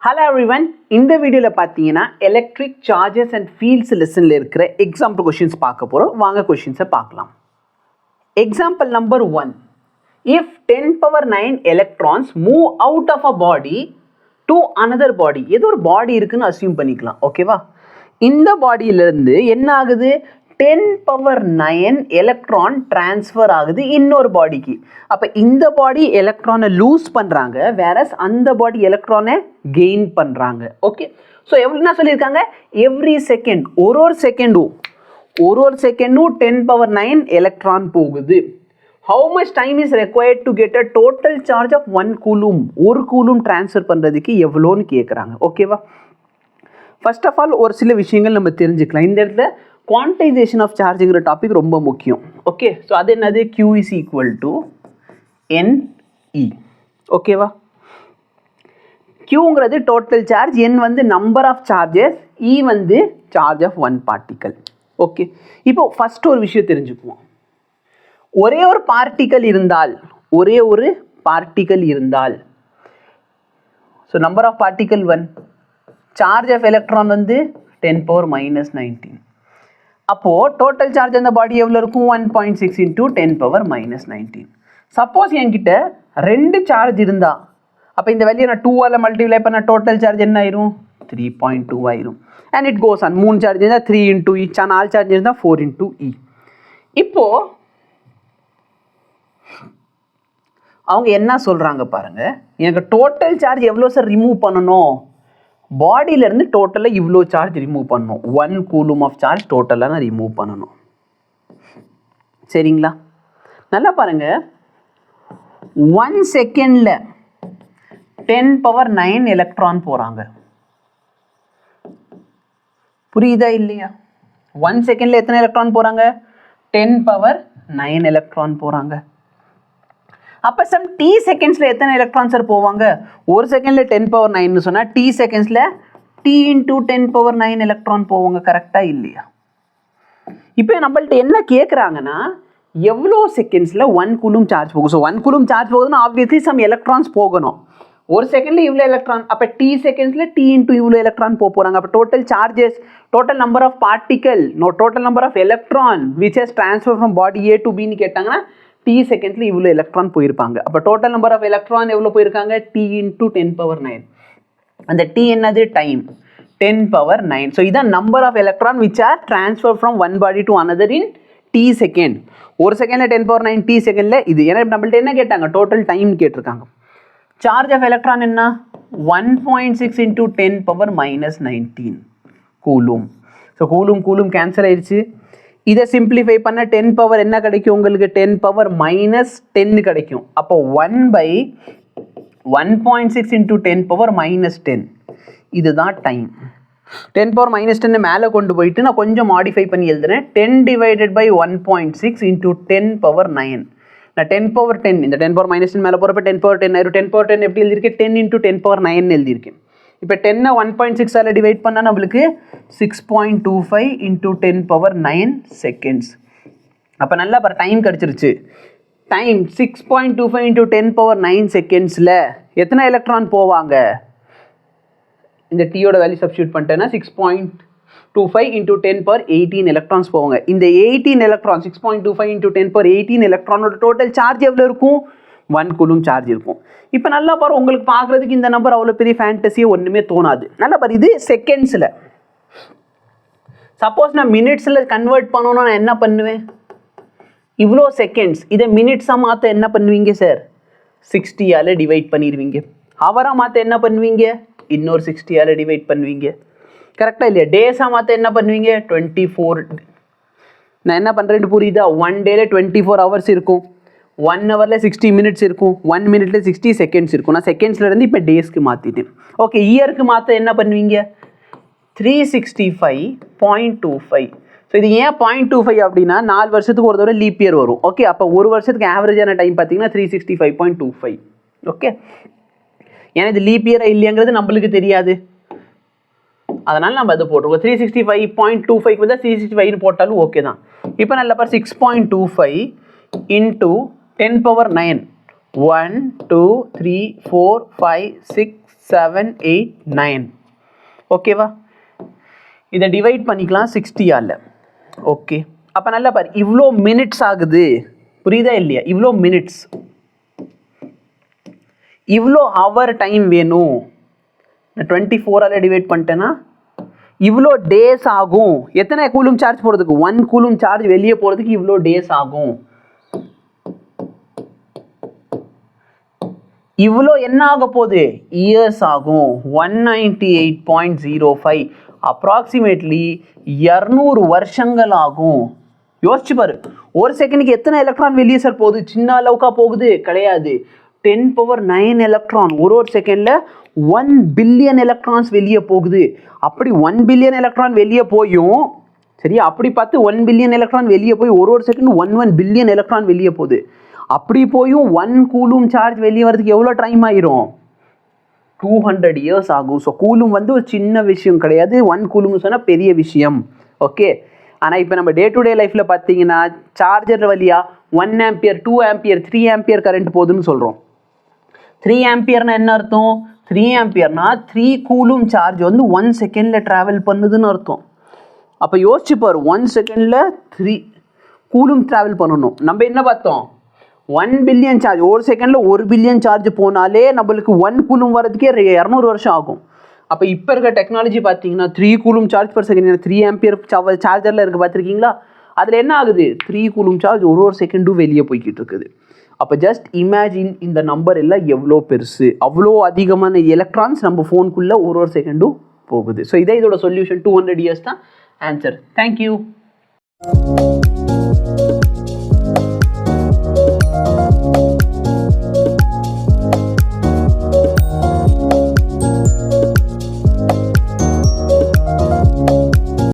Hello everyone, இந்த வீடியோல பார்த்தீங்கன்னா எலக்ட்ரிக் சார்ஜஸ் அண்ட் ஃபீல்ட்ஸ் லெசன்ல இருக்கிற எக்ஸாம்பிள் क्वेश्चंस பார்க்க போறோம். வாங்க क्वेश्चंस பார்க்கலாம். Example number 1. If 10 power 9 electrons move out of a body to another body, ஏதோ ஒரு பாடி இருக்குன்னு அசியூம் பண்ணிக்கலாம். ஓகேவா? இந்த பாடியில இருந்து என்ன ஆகுது? 10 power 9 எலக்ட்ரான் டிரான்ஸ்ஃபர் ஆகுது இன்னொரு பாடிக்கு. அப்போ இந்த பாடி எலக்ட்ரானை லூஸ் பண்ணுறாங்க, வேறஸ் அந்த பாடி எலக்ட்ரானை கெயின் பண்ணுறாங்க. ஓகே, ஸோ என்ன சொல்லியிருக்காங்க? எவ்ரி செகண்ட் ஒரு செகண்டும் 10 power 9 எலக்ட்ரான் போகுது. How much time is required to get a total charge of 1 coulomb? ஒரு கூலும் டிரான்ஸ்ஃபர் பண்ணுறதுக்கு எவ்வளோன்னு கேட்குறாங்க. ஓகேவா? ஃபர்ஸ்ட் ஆஃப் ஆல் ஒரு சில விஷயங்கள் நம்ம தெரிஞ்சுக்கலாம். இந்த இடத்துல குவான்டைசேஷன் ஆஃப் சார்ஜுங்கிற டாபிக் ரொம்ப முக்கியம். ஓகே, ஸோ அது என்னது? Q is equal to NE. ஓகேவா? Qங்கிறது டோட்டல் சார்ஜ், N வந்து நம்பர் ஆஃப் சார்ஜஸ், E வந்து charge of one particle. Okay, இப்போ ஃபர்ஸ்ட் ஒரு விஷயம் தெரிஞ்சுக்குவோம். ஒரே ஒரு பார்ட்டிக்கல் இருந்தால் so number of particle 1, charge of electron வந்து 10 power minus 19. அப்போது டோட்டல் சார்ஜ் அந்த பாடி எவ்வளோ இருக்கும்? 1.6 into 10 power minus 19. சப்போஸ் என்கிட்ட 2 சார்ஜ் இருந்தா, அப்போ இந்த வேல்யூ நான் 2ஆல் மல்டிப்ளை பண்ண டோட்டல் சார்ஜ் என்ன ஆயிரும்? 3.2 ஆயிரும். And it goes on. 3 charge இருந்தால் 3 into E, 4 சார்ஜ் இருந்தால் 4 into E. இப்போ அவங்க என்ன சொல்கிறாங்க பாருங்க, எனக்கு டோட்டல் சார்ஜ் எவ்வளோ சார் ரிமூவ் பண்ணணும்? பாடியிலேருந்து டோட்டலாக இவ்வளோ சார்ஜ் ரிமூவ் பண்ணணும். 1 கூலும் ஆஃப் சார்ஜ் டோட்டலாக நான் ரிமூவ் பண்ணணும். சரிங்களா? நல்லா பாருங்க, 1 செகண்டில் 10 power 9 எலக்ட்ரான் போகிறாங்க. புரியுதா இல்லையா? 1 செகண்டில் எத்தனை எலக்ட்ரான் போகிறாங்க? 10 power 9 எலக்ட்ரான் போகிறாங்க. அப்போ சம் T செகண்ட்ஸில் எத்தனை எலக்ட்ரான் சார் போவாங்க? ஒரு செகண்டில் 10 power 9 சொன்னால் T செகண்ட்ஸில் T into 10 power 9 எலக்ட்ரான் போவாங்க. கரெக்டாக இல்லையா? இப்போ நம்மள்ட்ட என்ன கேட்குறாங்கன்னா, எவ்வளோ செகண்ட்ஸில் 1 கூலும் சார்ஜ் போகும்? ஸோ 1 கூலும் சார்ஜ் போகுதுன்னா ஆப்வியஸ்லி சம் எலக்ட்ரான்ஸ் போகணும். ஒரு செகண்டில் இவ்வளோ எலக்ட்ரான், அப்போ T செகண்ட்ஸில் T into இவ்வளோ எலக்ட்ரான் போகிறாங்க. அப்போ total charges, total number of particle, total number of electron which has transfer from body A to Bன்னு கேட்டாங்கன்னா T செகண்ட்ஸில் இவ்வளோ எலக்ட்ரான் போயிருப்பாங்க. அப்போ டோட்டல் நம்பர் ஆஃப் எலக்ட்ரான் எவ்வளோ போயிருக்காங்க? T into 10 power 9. அந்த T என்னது? Time, 10 power 9. ஸோ இதான் number of electron which are transfer from one body to another in T second. ஒரு செகண்டில் 10 power 9, T செகண்டில் இது. ஏன்னா நம்மள்ட்ட என்ன கேட்டாங்க? டோட்டல் டைம் கேட்டிருக்காங்க. சார்ஜ் ஆஃப் எலக்ட்ரான் என்ன? 1.6 into 10 power minus 19 coulomb. So coulomb cancel ஆயிடுச்சு. இதை சிம்பிளிஃபை பண்ண 10 பவர் என்ன கிடைக்கும் உங்களுக்கு? 10 power minus 10 கிடைக்கும். அப்போ 1/1.6 into 10 power minus 10. இதுதான் டைம். 10 power minus 10 மேலே கொண்டு போயிட்டு நான் கொஞ்சம் மாடிஃபை பண்ணி எழுதுறேன். 10 divided by 1.6 into 10 power 9. நான் 10 power 10, இந்த 10 power minus 10 மேலே போகிறப்ப 10 power 10 ஆயிரும். 10 power 10 எப்படி எழுதியிருக்கேன்? 10 into 10 power 9 எழுதியிருக்கேன். இப்போ 10 1.6ஆல் டிவைட் பண்ணால் நம்மளுக்கு 6.25 into 10 power 9 செகண்ட்ஸ். அப்போ நல்லா பாரு, டைம் கிடச்சிருச்சு. டைம் 6.25 into 10 power 9 செகண்ட்ஸில் எத்தனை எலக்ட்ரான் போவாங்க? இந்த டீயோட வேல்யூ சப்ஸ்டியூட் பண்ணிட்டேன்னா 6.25 into 10 power 18 எலக்ட்ரான்ஸ் போவாங்க. இந்த 18 எலக்ட்ரான் 6.25 into 10 power 18 எலக்ட்ரானோட டோட்டல் சார்ஜ் எவ்வளோ இருக்கும்? 1 கூலும் சார்ஜ் இருக்கும். இப்போ நல்லா பாரு, உங்களுக்கு பார்க்குறதுக்கு இந்த நம்பர் அவ்வளோ பெரிய ஃபேண்டஸியே ஒன்றுமே தோணாது. நல்லா பாரு, இது செகண்ட்ஸில். சப்போஸ் நான் மினிட்ஸில் கன்வெர்ட் பண்ணணும்னா நான் என்ன பண்ணுவேன்? இவ்வளோ செகண்ட்ஸ், இதை மினிட்ஸாக மாற்ற என்ன பண்ணுவீங்க சார்? 60ஆல் டிவைட் பண்ணிடுவீங்க. ஹவராக மாற்ற என்ன பண்ணுவீங்க? இன்னொரு 60ஆல் டிவைட் பண்ணுவீங்க. கரெக்டாக இல்லையா? டேஸாக மாற்ற என்ன பண்ணுவீங்க? 24. நான் என்ன பண்ணுறேன்னு புரியுதா? 1 டேல 24 hours இருக்கும். 1 ஹவரில் 60 minutes இருக்கும். 1 minute 60 seconds இருக்கும். நான் செகண்ட்ஸ்லேருந்து இப்போ டேஸ்க்கு மாற்றிட்டேன். ஓகே, இயருக்கு மாற்ற என்ன பண்ணுவீங்க? 365.25. ஸோ இது ஏன் 0.25 அப்படின்னா 4 வருஷத்துக்கு ஒரு தடவை லீப் இயர் வரும். ஓகே, அப்போ ஒரு வருஷத்துக்கு ஆவரேஜான டைம் பார்த்தீங்கன்னா 365.25. ஓகே, ஏன்னா இது லீப் இயராக இல்லையாங்கிறது நம்மளுக்கு தெரியாது, அதனால் நம்ம அதை போட்டுருக்கோம். 365.25 வந்து 365 போட்டாலும் ஓகே தான். இப்போ நல்ல பார் 6.25 into 10 power 9. 1 2 3 4 5 6 789. ஓகேவா? இதை டிவைட் பண்ணிக்கலாம் 60ஆல். ஓகே, அப்போ நல்லா பாரு, இவ்வளோ மினிட்ஸ் ஆகுது, புரியுதா இல்லையா? இவ்வளோ மினிட்ஸ், இவ்வளோ ஹவர் டைம் வேணும். நான் 24ஆல் டிவைட் பண்ணிட்டேன்னா இவ்வளோ டேஸ் ஆகும். எத்தனை கூலும் சார்ஜ் போகிறதுக்கு? 1 கூலும் சார்ஜ் வெளியே போகிறதுக்கு இவ்வளோ டேஸ் ஆகும். இவ்வளோ என்ன ஆக போகுது? இயர்ஸ் ஆகும். 198.05 அப்ராக்சிமேட்லி 200 வருஷங்கள் ஆகும். யோசிச்சு பாரு, ஒரு செகண்டுக்கு எத்தனை எலக்ட்ரான் வெளியே சார் போகுது? சின்ன அளவுக்கா போகுது? கிடையாது. 10⁹ எலக்ட்ரான் ஒரு செகண்டில் 1 பில்லியன் எலக்ட்ரான்ஸ் வெளியே போகுது. அப்படி 1 பில்லியன் எலக்ட்ரான் வெளியே போயும், சரியா? அப்படி பார்த்து 1 பில்லியன் எலக்ட்ரான் வெளியே போய் ஒரு செகண்ட் 1 பில்லியன் எலக்ட்ரான் வெளியே போகுது. அப்படி போயும் 1 கூலும் சார்ஜ் வெளியே வரதுக்கு எவ்வளோ டைம் ஆயிரும்? 200 இயர்ஸ் ஆகும். ஸோ கூலும் வந்து ஒரு சின்ன விஷயம் கிடையாது. 1 கூலும்னு சொன்னால் பெரிய விஷயம். ஓகே, ஆனால் இப்போ நம்ம டே டு டே லைஃப்பில் பார்த்தீங்கன்னா சார்ஜர் வழியாக 1 ஆம்பியர் 2 ஆம்பியர் 3 ஆம்பியர் கரண்ட் போகுதுன்னு சொல்கிறோம். 3 ஆம்பியர்னா என்ன அர்த்தம்? 3 ஆம்பியர்னா 3 கூலும் சார்ஜ் வந்து 1 செகண்டில் ட்ராவல் பண்ணுதுன்னு அர்த்தம். அப்போ யோசிச்சு பாரு, 1 செகண்டில் 3 கூலும் ட்ராவல் பண்ணணும். நம்ம என்ன பார்த்தோம்? 1 பில்லியன் சார்ஜ், ஒரு செகண்டில் 1 பில்லியன் சார்ஜ் போனாலே நம்மளுக்கு 1 கூலும் வரதுக்கே 200 வருஷம் ஆகும். அப்போ இப்போ இருக்க டெக்னாலஜி பார்த்தீங்கன்னா 3 coulomb charge per second, 3 ampere சார்ஜரில் இருக்குது பார்த்துருக்கீங்களா? அதில் என்ன ஆகுது? 3 கூலும் சார்ஜ் ஒரு செகண்டும் வெளியே போய்கிட்டு இருக்குது. அப்போ ஜஸ்ட் இமேஜின் இந்த நம்பர் எல்லாம் எவ்வளோ பெருசு, அவ்வளோ அதிகமான எலக்ட்ரான்ஸ் நம்ம ஃபோனுக்குள்ளே ஒரு செகண்டும் போகுது. ஸோ இதே இதோட சொல்யூஷன் 200 இயர்ஸ் தான் ஆன்சர். தேங்க்யூ.